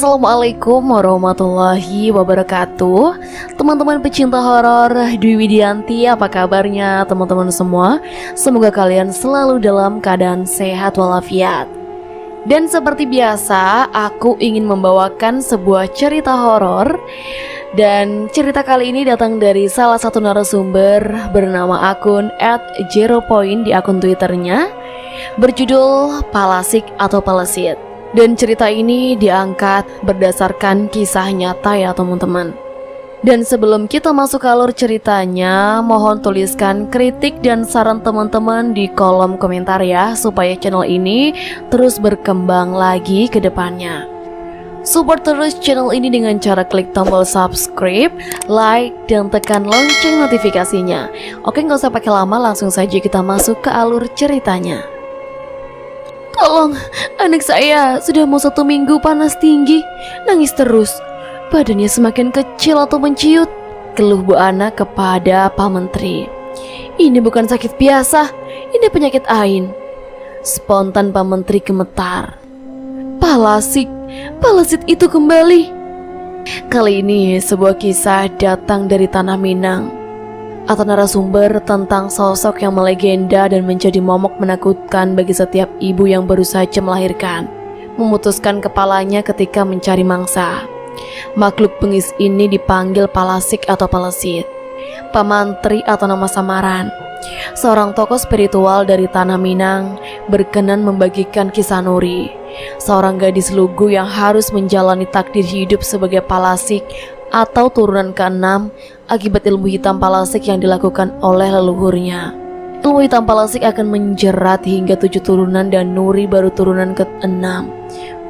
Assalamualaikum warahmatullahi wabarakatuh. Teman-teman pecinta horor, Dwi Widianti, apa kabarnya teman-teman semua? Semoga kalian selalu dalam keadaan sehat walafiat. Dan seperti biasa, aku ingin membawakan sebuah cerita horor. Dan cerita kali ini datang dari salah satu narasumber bernama akun @zeropoint di akun Twitternya, berjudul Palasik atau Palesit. Dan cerita ini diangkat berdasarkan kisah nyata ya teman-teman. Dan sebelum kita masuk ke alur ceritanya, mohon tuliskan kritik dan saran teman-teman di kolom komentar ya, supaya channel ini terus berkembang lagi ke depannya. Support terus channel ini dengan cara klik tombol subscribe, like, dan tekan lonceng notifikasinya. Oke, nggak usah pakai lama, langsung saja kita masuk ke alur ceritanya. Tolong, anak saya sudah mau 1 minggu panas tinggi, nangis terus, badannya semakin kecil atau menciut, keluh Bu Ana kepada Pak Menteri. Ini bukan sakit biasa, ini penyakit ain. Spontan Pak Menteri gemetar. Palesit itu kembali. Kali ini sebuah kisah datang dari Tanah Minang, atau narasumber tentang sosok yang melegenda dan menjadi momok menakutkan bagi setiap ibu yang baru saja melahirkan, memutuskan kepalanya ketika mencari mangsa. Makhluk bengis ini dipanggil Palasik atau Palesit, Pak Mantri atau nama samaran. Seorang tokoh spiritual dari Tanah Minang berkenan membagikan kisah Nuri, seorang gadis lugu yang harus menjalani takdir hidup sebagai Palasik atau turunan ke-6 akibat ilmu hitam Palasik yang dilakukan oleh leluhurnya. Ilmu hitam Palasik akan menjerat hingga 7 turunan dan Nuri baru turunan ke-6,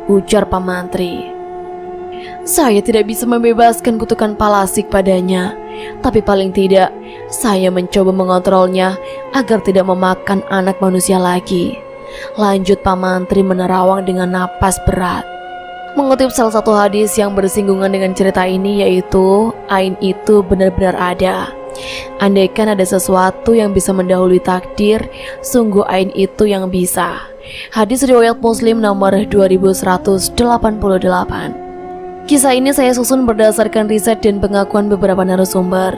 ujar Pak Mantri. Saya tidak bisa membebaskan kutukan Palasik padanya, tapi paling tidak saya mencoba mengontrolnya agar tidak memakan anak manusia lagi, lanjut Pak Mantri menerawang dengan napas berat. Mengutip salah satu hadis yang bersinggungan dengan cerita ini, yaitu ain itu benar-benar ada. Andaikan ada sesuatu yang bisa mendahului takdir, sungguh ain itu yang bisa. Hadis riwayat Muslim nomor 2188. Kisah ini saya susun berdasarkan riset dan pengakuan beberapa narasumber.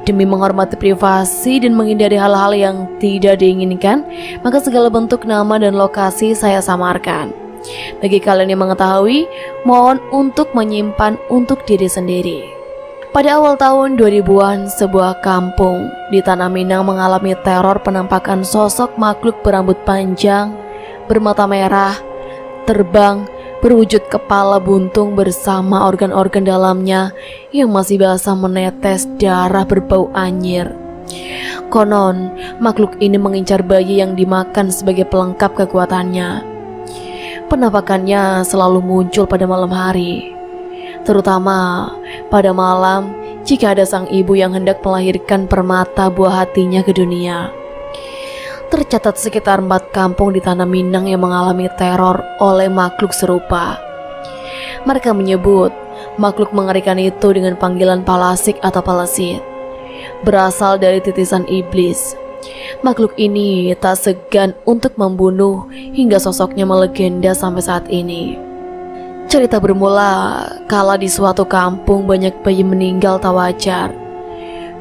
Demi menghormati privasi dan menghindari hal-hal yang tidak diinginkan, maka segala bentuk nama dan lokasi saya samarkan. Bagi kalian yang mengetahui, mohon untuk menyimpan untuk diri sendiri. Pada awal tahun 2000-an, sebuah kampung di Tanah Minang mengalami teror penampakan sosok makhluk berambut panjang, bermata merah, terbang, berwujud kepala buntung bersama organ-organ dalamnya yang masih basah menetes darah berbau anyir. Konon, makhluk ini mengincar bayi yang dimakan sebagai pelengkap kekuatannya. Penampakannya selalu muncul pada malam hari, terutama pada malam jika ada sang ibu yang hendak melahirkan permata buah hatinya ke dunia. Tercatat sekitar 4 kampung di Tanah Minang yang mengalami teror oleh makhluk serupa. Mereka menyebut makhluk mengerikan itu dengan panggilan Palasik atau Palesit, berasal dari titisan iblis. Makhluk ini tak segan untuk membunuh hingga sosoknya melegenda sampai saat ini. Cerita bermula kala di suatu kampung banyak bayi meninggal tak wajar.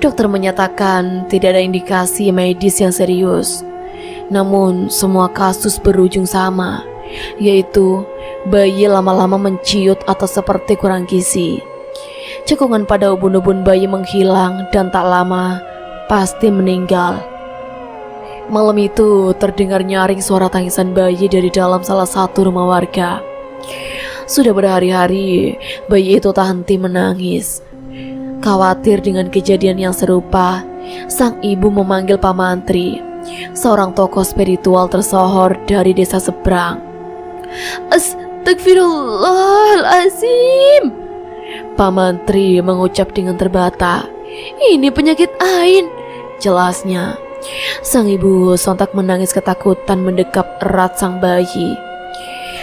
Dokter menyatakan tidak ada indikasi medis yang serius. Namun semua kasus berujung sama, yaitu bayi lama-lama menciut atau seperti kurang gizi. Cekungan pada ubun-ubun bayi menghilang dan tak lama pasti meninggal. Malam itu terdengar nyaring suara tangisan bayi dari dalam salah satu rumah warga. Sudah berhari-hari bayi itu tak henti menangis. Khawatir dengan kejadian yang serupa, sang ibu memanggil Pak Mantri, seorang tokoh spiritual tersohor dari desa seberang. Astagfirullahalazim, Pak Mantri mengucap dengan terbata. Ini penyakit ain, jelasnya. Sang ibu sontak menangis ketakutan mendekap erat sang bayi.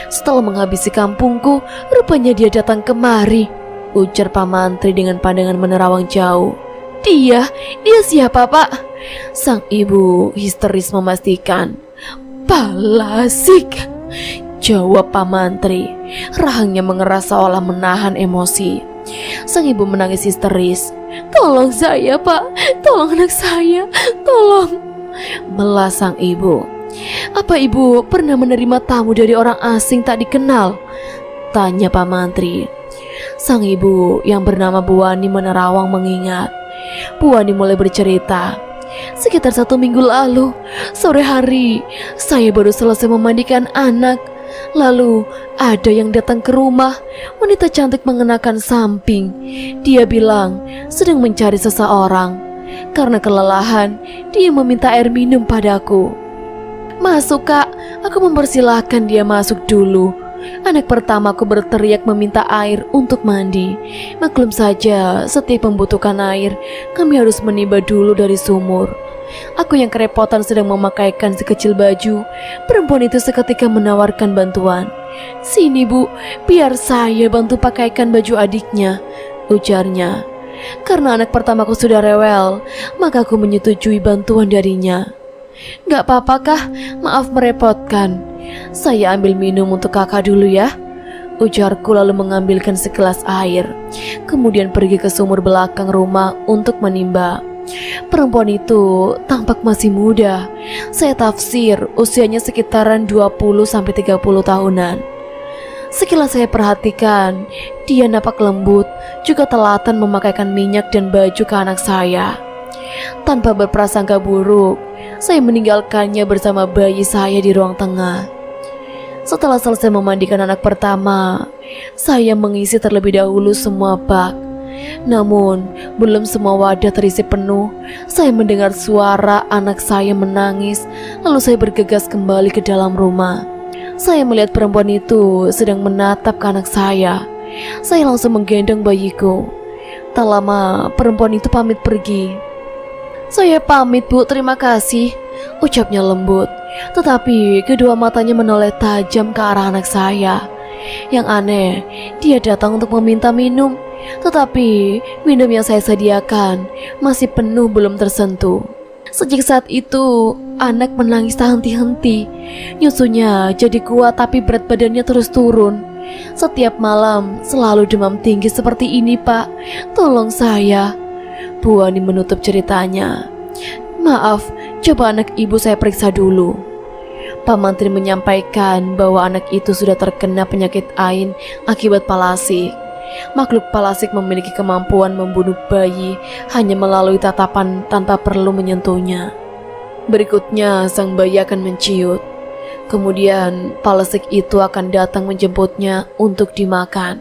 Setelah menghabisi kampungku, rupanya dia datang kemari, ujar Pak Mantri dengan pandangan menerawang jauh. Dia siapa Pak? Sang ibu histeris memastikan. Palasik, jawab Pak Mantri. Rahangnya mengeras seolah menahan emosi. Sang ibu menangis histeris. "Tolong saya, Pak, tolong anak saya, tolong," melas sang ibu. "Apa ibu pernah menerima tamu dari orang asing tak dikenal?" tanya Pak Mantri. Sang ibu yang bernama Bu Wani menerawang mengingat. Bu Wani mulai bercerita. "Sekitar 1 minggu lalu, sore hari, saya baru selesai memandikan anak. Lalu ada yang datang ke rumah, wanita cantik mengenakan samping. Dia bilang sedang mencari seseorang. Karena kelelahan, dia meminta air minum padaku. Masuk, Kak, aku mempersilahkan dia masuk dulu. Anak pertamaku berteriak meminta air untuk mandi. Maklum saja, setiap membutuhkan air, kami harus menimba dulu dari sumur. Aku yang kerepotan sedang memakaikan sekecil baju. Perempuan itu seketika menawarkan bantuan. "Sini, Bu, biar saya bantu pakaikan baju adiknya," ujarnya. Karena anak pertamaku sudah rewel, maka aku menyetujui bantuan darinya. "Gak apa-apa kah? Maaf merepotkan. Saya ambil minum untuk kakak dulu ya," ujarku lalu mengambilkan segelas air. Kemudian pergi ke sumur belakang rumah untuk menimba. Perempuan itu tampak masih muda. Saya tafsir usianya sekitaran 20-30 tahunan. Sekilas saya perhatikan, dia nampak lembut, juga telaten memakaikan minyak dan baju ke anak saya. Tanpa berprasangka buruk, saya meninggalkannya bersama bayi saya di ruang tengah. Setelah selesai memandikan anak pertama, saya mengisi terlebih dahulu semua bak. Namun, belum semua wadah terisi penuh, saya mendengar suara anak saya menangis, lalu saya bergegas kembali ke dalam rumah. Saya melihat perempuan itu sedang menatap ke anak saya. Saya langsung menggendong bayiku. Tak lama, perempuan itu pamit pergi. "Saya pamit, Bu, terima kasih," ucapnya lembut. Tetapi kedua matanya menoleh tajam ke arah anak saya. Yang aneh, dia datang untuk meminta minum. Tetapi minum yang saya sediakan masih penuh belum tersentuh. Sejak saat itu, anak menangis tak henti-henti. Nyusunya jadi kuat tapi berat badannya terus turun. Setiap malam selalu demam tinggi seperti ini, Pak. Tolong saya. Bu Wani menutup ceritanya. "Maaf, coba anak ibu saya periksa dulu." Pak Mantri menyampaikan bahwa anak itu sudah terkena penyakit ain akibat palasik. Makhluk palasik memiliki kemampuan membunuh bayi hanya melalui tatapan tanpa perlu menyentuhnya. Berikutnya sang bayi akan menciut. Kemudian palasik itu akan datang menjemputnya untuk dimakan.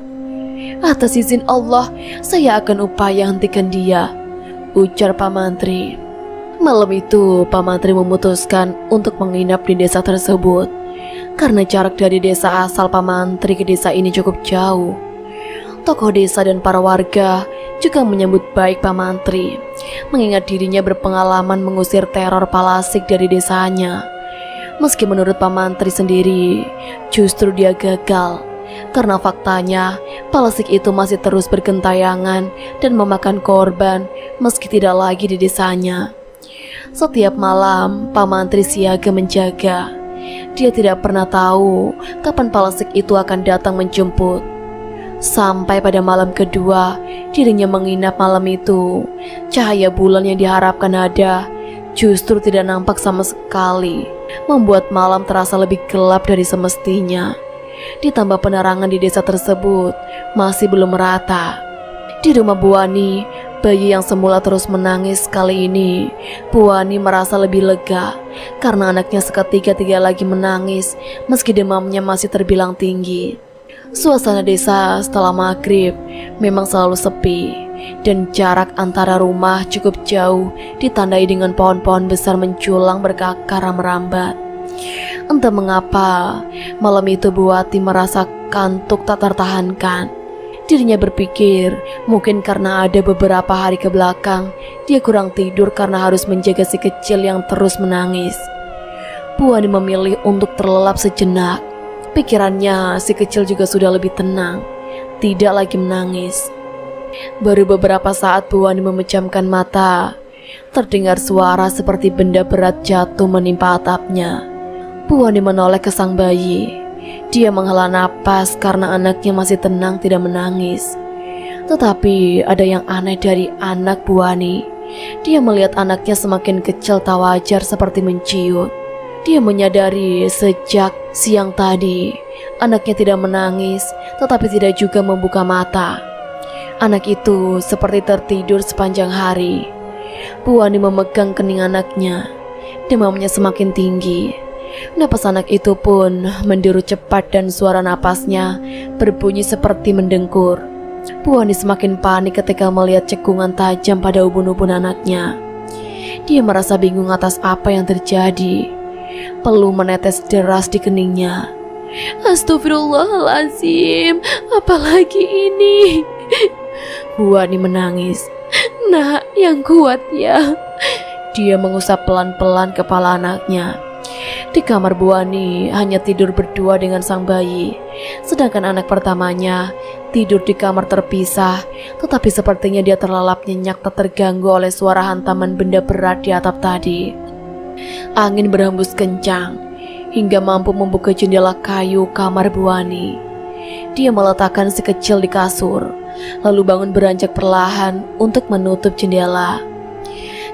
"Atas izin Allah, saya akan upaya hentikan dia," ujar Pak Mantri. Malam itu Pak Mantri memutuskan untuk menginap di desa tersebut. Karena jarak dari desa asal Pak Mantri ke desa ini cukup jauh. Tokoh desa dan para warga juga menyambut baik Pak Mantri, mengingat dirinya berpengalaman mengusir teror palasik dari desanya. Meski menurut Pak Mantri sendiri, justru dia gagal. Karena faktanya, palasik itu masih terus bergentayangan dan memakan korban meski tidak lagi di desanya. Setiap malam, Pak Mantri siaga menjaga. Dia tidak pernah tahu kapan palasik itu akan datang menjemput. Sampai pada malam kedua, dirinya menginap malam itu. Cahaya bulan yang diharapkan ada justru tidak nampak sama sekali, membuat malam terasa lebih gelap dari semestinya. Ditambah penerangan di desa tersebut masih belum merata. Di rumah Bu Wani, bayi yang semula terus menangis kali ini, Bu Wani merasa lebih lega karena anaknya seketika tidak lagi menangis meski demamnya masih terbilang tinggi. Suasana desa setelah maghrib memang selalu sepi dan jarak antara rumah cukup jauh ditandai dengan pohon-pohon besar menjulang berkakar merambat. Entah mengapa, malam itu Bu Wati merasa kantuk tak tertahankan. Dirinya berpikir mungkin karena ada beberapa hari ke belakang dia kurang tidur karena harus menjaga si kecil yang terus menangis. Bu Wati memilih untuk terlelap sejenak. Pikirannya si kecil juga sudah lebih tenang, tidak lagi menangis. Baru beberapa saat Bu Wani memejamkan mata, terdengar suara seperti benda berat jatuh menimpa atapnya. Bu Wani menoleh ke sang bayi. Dia menghela napas karena anaknya masih tenang tidak menangis. Tetapi ada yang aneh dari anak Bu Ani. Dia melihat anaknya semakin kecil tak wajar seperti menciut. Dia menyadari sejak siang tadi anaknya tidak menangis, tetapi tidak juga membuka mata. Anak itu seperti tertidur sepanjang hari. Bu Ani memegang kening anaknya. Demamnya semakin tinggi. Napas anak itu pun menderu cepat dan suara napasnya berbunyi seperti mendengkur. Bu Ani semakin panik ketika melihat cekungan tajam pada ubun-ubun anaknya. Dia merasa bingung atas apa yang terjadi. Peluh menetes deras di keningnya. Astagfirullahaladzim, apalagi ini? Bu Ani menangis. Nak, yang kuat ya. Dia mengusap pelan-pelan kepala anaknya. Di kamar Bu Ani hanya tidur berdua dengan sang bayi. Sedangkan anak pertamanya tidur di kamar terpisah. Tetapi sepertinya dia terlelap nyenyak tak terganggu oleh suara hantaman benda berat di atap tadi. Angin berhembus kencang hingga mampu membuka jendela kayu kamar Bu Ani. Dia meletakkan si kecil di kasur, lalu bangun beranjak perlahan untuk menutup jendela.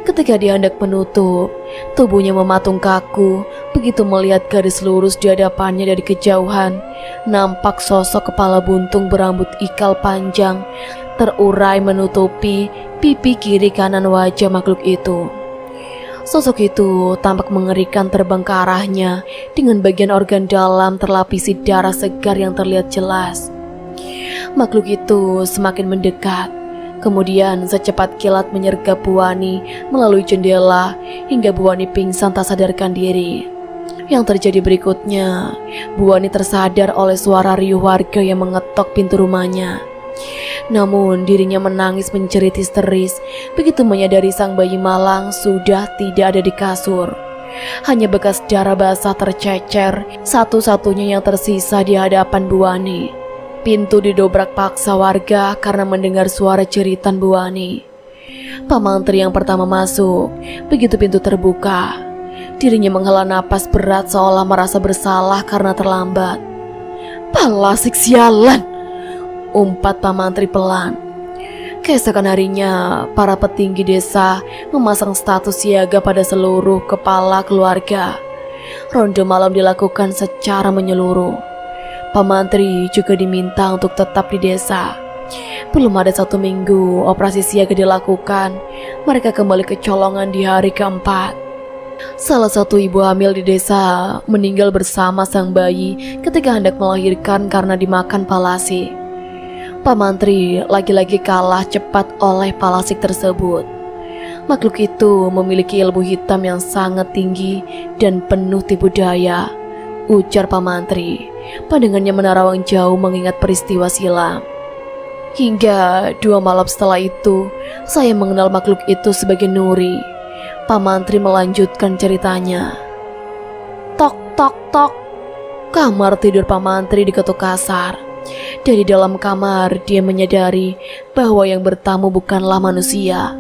Ketika dia hendak menutup, tubuhnya mematung kaku. Begitu melihat garis lurus di hadapannya dari kejauhan, nampak sosok kepala buntung berambut ikal panjang terurai menutupi pipi kiri kanan wajah makhluk itu. Sosok itu tampak mengerikan terbang ke arahnya dengan bagian organ dalam terlapisi darah segar yang terlihat jelas. Makhluk itu semakin mendekat. Kemudian secepat kilat menyergap Bu Ani melalui jendela hingga Bu Ani pingsan tak sadarkan diri. Yang terjadi berikutnya, Bu Ani tersadar oleh suara riuh warga yang mengetok pintu rumahnya. Namun dirinya menangis menjerit histeris begitu menyadari sang bayi malang sudah tidak ada di kasur. Hanya bekas darah basah tercecer, satu-satunya yang tersisa di hadapan Bu Ani. Pintu didobrak paksa warga karena mendengar suara jeritan Bu Ani. Pak Mantri yang pertama masuk. Begitu pintu terbuka, dirinya menghela napas berat seolah merasa bersalah karena terlambat. Palasik sialan, umpat Pak Mantri pelan. Keesokan harinya, para petinggi desa memasang status siaga pada seluruh kepala keluarga. Ronde malam dilakukan secara menyeluruh. Pak Mantri juga diminta untuk tetap di desa. Belum ada 1 minggu operasi siaga dilakukan, mereka kembali ke colongan di hari keempat. Salah satu ibu hamil di desa meninggal bersama sang bayi ketika hendak melahirkan karena dimakan palasi. Pak Mantri lagi-lagi kalah cepat oleh palasik tersebut. Makhluk itu memiliki ilmu hitam yang sangat tinggi dan penuh tipu daya, ujar Pak Mantri. Pandangannya menerawang jauh mengingat peristiwa silam. Hingga 2 malam setelah itu, saya mengenal makhluk itu sebagai Nuri. Pak Mantri melanjutkan ceritanya. Tok tok tok. Kamar tidur Pak Mantri diketuk kasar. Dari dalam kamar dia menyadari bahwa yang bertamu bukanlah manusia.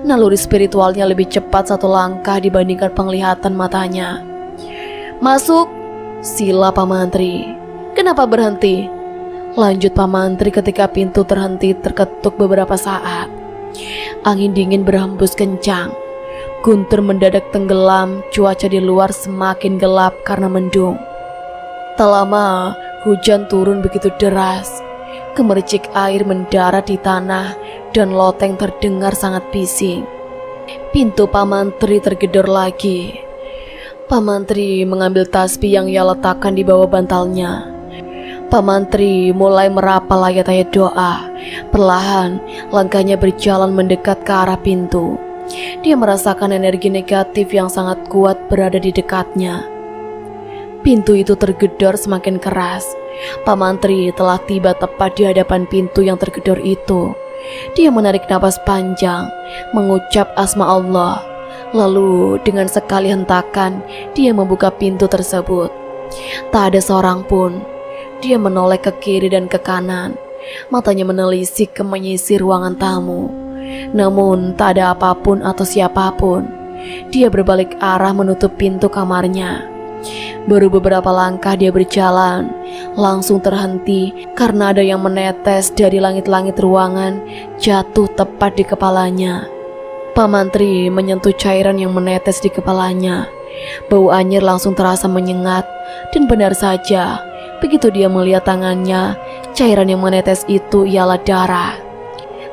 Naluri spiritualnya lebih cepat 1 langkah dibandingkan penglihatan matanya. Masuk, sila Pak Mantri. Kenapa berhenti? Lanjut Pak Mantri ketika pintu terhenti terketuk beberapa saat. Angin dingin berhembus kencang. Guntur mendadak tenggelam, cuaca di luar semakin gelap karena mendung. Tak lama, hujan turun begitu deras. Gemericik air mendarat di tanah dan loteng terdengar sangat bising. Pintu Pak Mantri tergedor lagi. Pak Mantri mengambil tasbih yang ia letakkan di bawah bantalnya. Pak Mantri mulai merapal ayat-ayat doa. Perlahan, langkahnya berjalan mendekat ke arah pintu. Dia merasakan energi negatif yang sangat kuat berada di dekatnya. Pintu itu tergedor semakin keras. Pak Mantri telah tiba tepat di hadapan pintu yang tergedor itu. Dia menarik napas panjang, mengucap asma Allah. Lalu dengan sekali hentakan, dia membuka pintu tersebut. Tak ada seorang pun. Dia menoleh ke kiri dan ke kanan. Matanya menelisik ke menyisir ruangan tamu. Namun tak ada apapun atau siapapun. Dia berbalik arah menutup pintu kamarnya. Baru beberapa langkah dia berjalan, langsung terhenti karena ada yang menetes dari langit-langit ruangan jatuh tepat di kepalanya. Pak Mantri menyentuh cairan yang menetes di kepalanya. Bau anyir langsung terasa menyengat, dan benar saja, begitu dia melihat tangannya, cairan yang menetes itu ialah darah.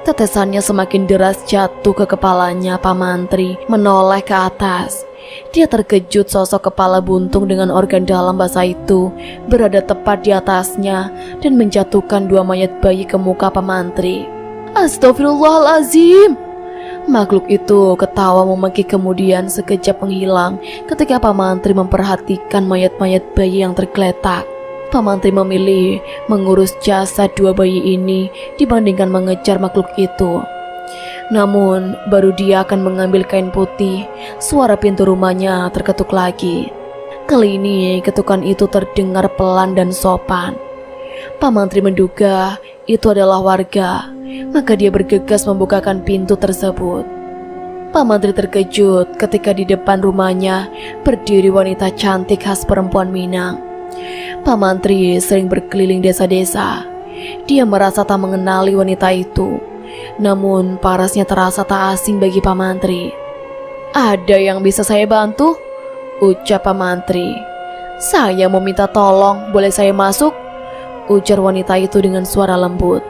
Tetesannya semakin deras jatuh ke kepalanya. Pak Mantri menoleh ke atas. Dia terkejut sosok kepala buntung dengan organ dalam basah itu berada tepat di atasnya dan menjatuhkan 2 mayat bayi ke muka Pak Mantri. Astagfirullahalazim. Makhluk itu ketawa memaki, kemudian sekejap menghilang ketika Pak Mantri memperhatikan mayat-mayat bayi yang tergeletak. Pak Mantri memilih mengurus jasad 2 bayi ini dibandingkan mengejar makhluk itu. Namun, baru dia akan mengambil kain putih, suara pintu rumahnya terketuk lagi. Kali ini, ketukan itu terdengar pelan dan sopan. Pak Mantri menduga itu adalah warga, maka dia bergegas membukakan pintu tersebut. Pak Mantri terkejut ketika di depan rumahnya berdiri wanita cantik khas perempuan Minang. Pak Mantri sering berkeliling desa-desa. Dia merasa tak mengenali wanita itu. Namun parasnya terasa tak asing bagi Pak Mantri. "Ada yang bisa saya bantu?" ucap Pak Mantri. "Saya mau minta tolong, boleh saya masuk?" ujar wanita itu dengan suara lembut.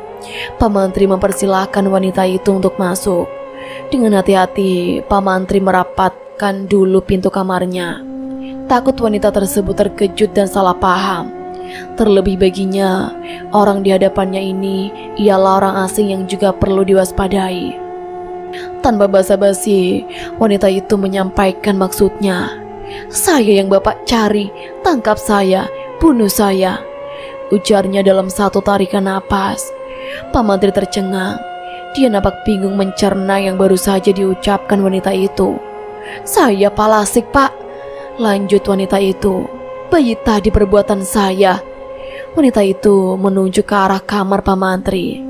Pak Mantri mempersilahkan wanita itu untuk masuk. Dengan hati-hati, Pak Mantri merapatkan dulu pintu kamarnya. Takut wanita tersebut terkejut dan salah paham. Terlebih baginya, orang di hadapannya ini ialah orang asing yang juga perlu diwaspadai. Tanpa basa-basi, wanita itu menyampaikan maksudnya. "Saya yang Bapak cari, tangkap saya, bunuh saya," ujarnya dalam satu tarikan napas. Pak Mantri tercengang. Dia nampak bingung mencerna yang baru saja diucapkan wanita itu. "Saya Palasik, Pak," lanjut wanita itu. "Bayi tadi perbuatan saya." Wanita itu menunjuk ke arah kamar Pak Mantri.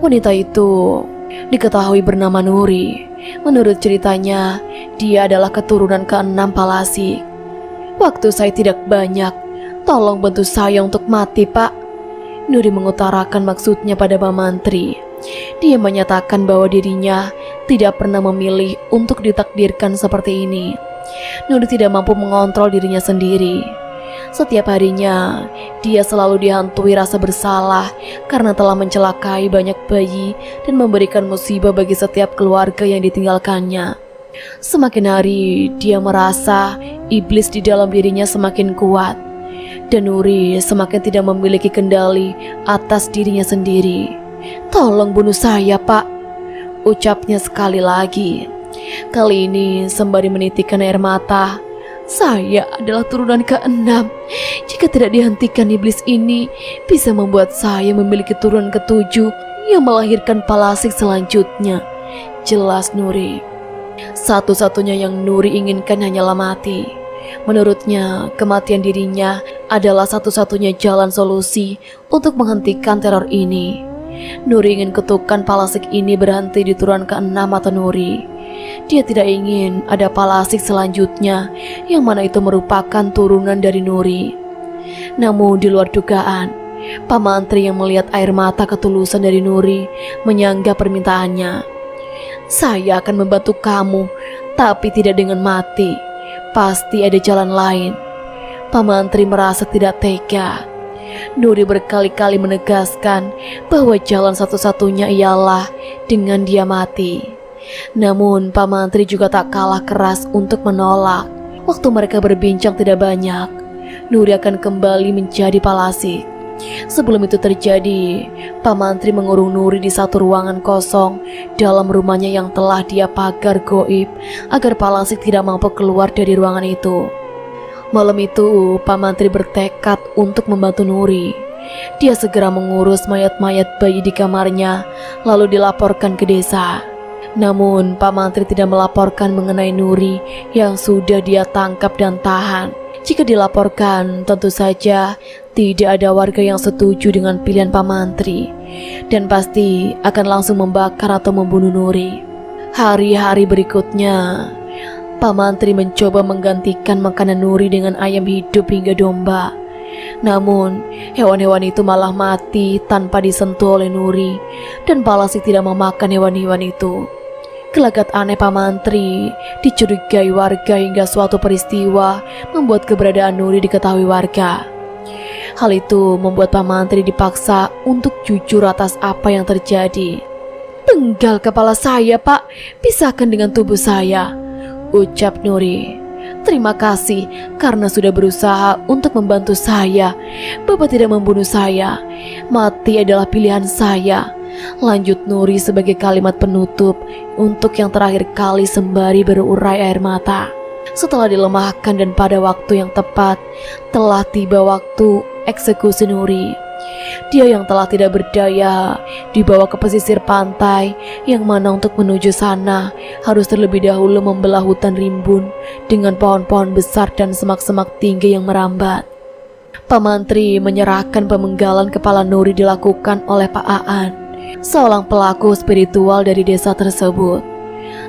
Wanita itu diketahui bernama Nuri. Menurut ceritanya, dia adalah keturunan ke-6 Palasik. "Waktu saya tidak banyak, tolong bantu saya untuk mati, Pak." Nuri mengutarakan maksudnya pada Pak Mantri. Dia menyatakan bahwa dirinya tidak pernah memilih untuk ditakdirkan seperti ini. Nuri tidak mampu mengontrol dirinya sendiri. Setiap harinya, dia selalu dihantui rasa bersalah karena telah mencelakai banyak bayi dan memberikan musibah bagi setiap keluarga yang ditinggalkannya. Semakin hari, dia merasa iblis di dalam dirinya semakin kuat, dan Nuri semakin tidak memiliki kendali atas dirinya sendiri. "Tolong bunuh saya, Pak," ucapnya sekali lagi. Kali ini sembari menitikkan air mata. "Saya adalah turunan ke-6. Jika tidak dihentikan, iblis ini bisa membuat saya memiliki turunan ke-7 yang melahirkan Palasik selanjutnya," jelas Nuri. Satu-satunya yang Nuri inginkan hanyalah mati. Menurutnya, kematian dirinya adalah satu-satunya jalan solusi untuk menghentikan teror ini. Nuri ingin kutukan Palasik ini berhenti di turunan ke-6 atau Nuri. Dia tidak ingin ada Palasik selanjutnya, yang mana itu merupakan turunan dari Nuri. Namun di luar dugaan, Pak Mantri yang melihat air mata ketulusan dari Nuri menyanggah permintaannya. "Saya akan membantu kamu, tapi tidak dengan mati. Pasti ada jalan lain." Pak Mantri merasa tidak tega. Nuri berkali-kali menegaskan bahwa jalan satu-satunya ialah dengan dia mati. Namun Pak Mantri juga tak kalah keras untuk menolak. Waktu mereka berbincang tidak banyak. Nuri akan kembali menjadi Palasik. Sebelum itu terjadi, Pak Mantri mengurung Nuri di satu ruangan kosong dalam rumahnya yang telah dia pagar goib agar Palasik tidak mampu keluar dari ruangan itu. Malam itu, Pak Mantri bertekad untuk membantu Nuri. Dia segera mengurus mayat-mayat bayi di kamarnya, lalu dilaporkan ke desa. Namun, Pak Mantri tidak melaporkan mengenai Nuri yang sudah dia tangkap dan tahan. Jika dilaporkan, tentu saja tidak ada warga yang setuju dengan pilihan Pak Mantri, dan pasti akan langsung membakar atau membunuh Nuri. Hari-hari berikutnya, Pak Mantri mencoba menggantikan makanan Nuri dengan ayam hidup hingga domba. Namun, hewan-hewan itu malah mati tanpa disentuh oleh Nuri, dan Palasik tidak memakan hewan-hewan itu. Gelagat aneh Pak Mantri dicurigai warga hingga suatu peristiwa membuat keberadaan Nuri diketahui warga. Hal itu membuat Pak Mantri dipaksa untuk jujur atas apa yang terjadi. "Penggal kepala saya, Pak, pisahkan dengan tubuh saya," ucap Nuri. "Terima kasih karena sudah berusaha untuk membantu saya. Bapak tidak membunuh saya. Mati adalah pilihan saya," lanjut Nuri sebagai kalimat penutup untuk yang terakhir kali sembari berurai air mata. Setelah dilemahkan dan pada waktu yang tepat, telah tiba waktu eksekusi Nuri. Dia yang telah tidak berdaya dibawa ke pesisir pantai, yang mana untuk menuju sana harus terlebih dahulu membelah hutan rimbun dengan pohon-pohon besar dan semak-semak tinggi yang merambat. Pak Mantri menyerahkan pemenggalan kepala Nuri dilakukan oleh Pak Aan, seorang pelaku spiritual dari desa tersebut.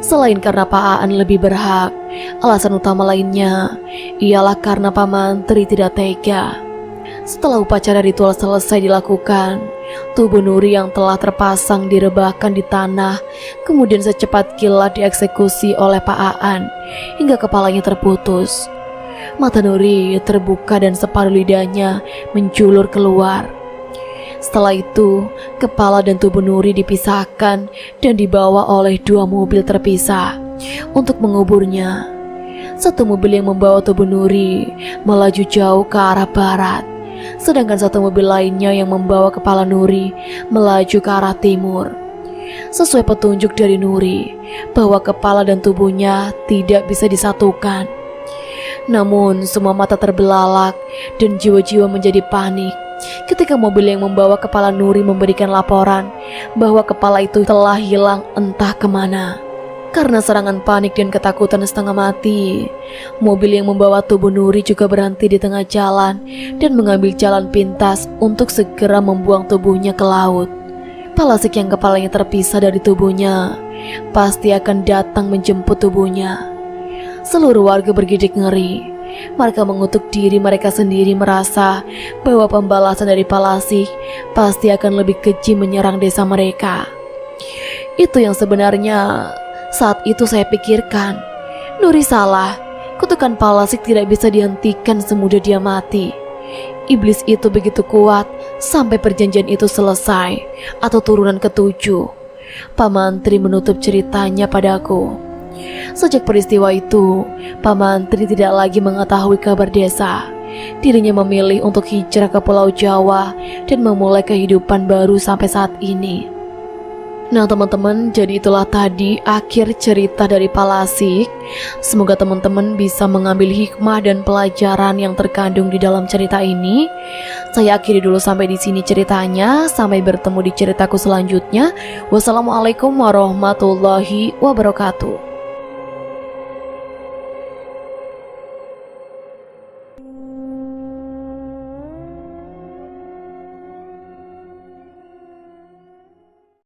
Selain karena Pak Aan lebih berhak, alasan utama lainnya ialah karena Pak Mantri tidak tega. Setelah upacara ritual selesai dilakukan, tubuh Nuri yang telah terpasang direbahkan di tanah, kemudian secepat kilat dieksekusi oleh Pak Aan hingga kepalanya terputus. Mata Nuri terbuka dan separuh lidahnya menjulur keluar. Setelah itu, kepala dan tubuh Nuri dipisahkan dan dibawa oleh 2 mobil terpisah untuk menguburnya. Satu mobil yang membawa tubuh Nuri melaju jauh ke arah barat, sedangkan satu mobil lainnya yang membawa kepala Nuri melaju ke arah timur. Sesuai petunjuk dari Nuri bahwa kepala dan tubuhnya tidak bisa disatukan. Namun semua mata terbelalak dan jiwa-jiwa menjadi panik ketika mobil yang membawa kepala Nuri memberikan laporan bahwa kepala itu telah hilang entah kemana. Karena serangan panik dan ketakutan setengah mati, mobil yang membawa tubuh Nuri juga berhenti di tengah jalan dan mengambil jalan pintas untuk segera membuang tubuhnya ke laut. Palasik yang kepalanya terpisah dari tubuhnya pasti akan datang menjemput tubuhnya. Seluruh warga bergidik ngeri. Mereka mengutuk diri mereka sendiri, merasa bahwa pembalasan dari Palasik pasti akan lebih keji menyerang desa mereka. Itu yang sebenarnya saat itu saya pikirkan. Nuri salah. Kutukan Palasik tidak bisa dihentikan semudah dia mati. Iblis itu begitu kuat sampai perjanjian itu selesai atau turunan ke-7. Pak Mantri menutup ceritanya padaku. Sejak peristiwa itu, Pak Mantri tidak lagi mengetahui kabar desa. Dirinya memilih untuk hijrah ke Pulau Jawa dan memulai kehidupan baru sampai saat ini. Nah teman-teman, jadi itulah tadi akhir cerita dari Palasik. Semoga teman-teman bisa mengambil hikmah dan pelajaran yang terkandung di dalam cerita ini. Saya akhiri dulu sampai di sini ceritanya. Sampai bertemu di ceritaku selanjutnya. Wassalamualaikum warahmatullahi wabarakatuh.